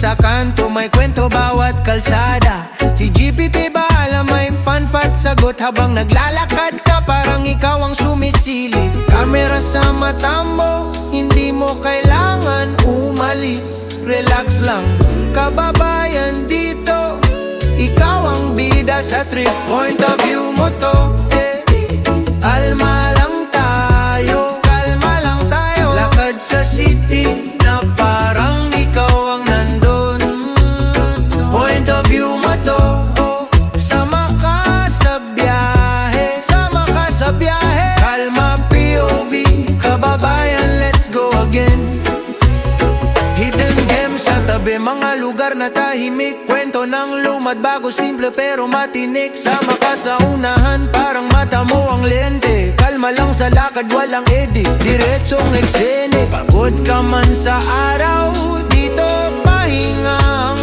sa kanto, may kwento bawat kalsada. Si GPT bahala, may fun fact sagot habang naglalakad ka, parang ikaw ang sumisilip. Kamera sa mata mo, hindi mo kailangan umalis. Relax lang, kababayan dito, ikaw ang bida sa trip. Point of view mo to, kalma lang tayo, kalma lang tayo. Lakad sa city na parang ikaw ang nandun. Point of view mo to, sama ka sa biyahe, sama ka sa biyahe. Kalma POV, kababayan, let's go again. Hidden gems sa tabi, mga lugar na tahimik. Kwento ng lumad, bago simple pero matinik. Sama ka sa unahan, parang mata mo ang lente. Kalma lang sa lakad, walang edit, diretsong eksene. Pagod ka man sa araw, dito pahinga ang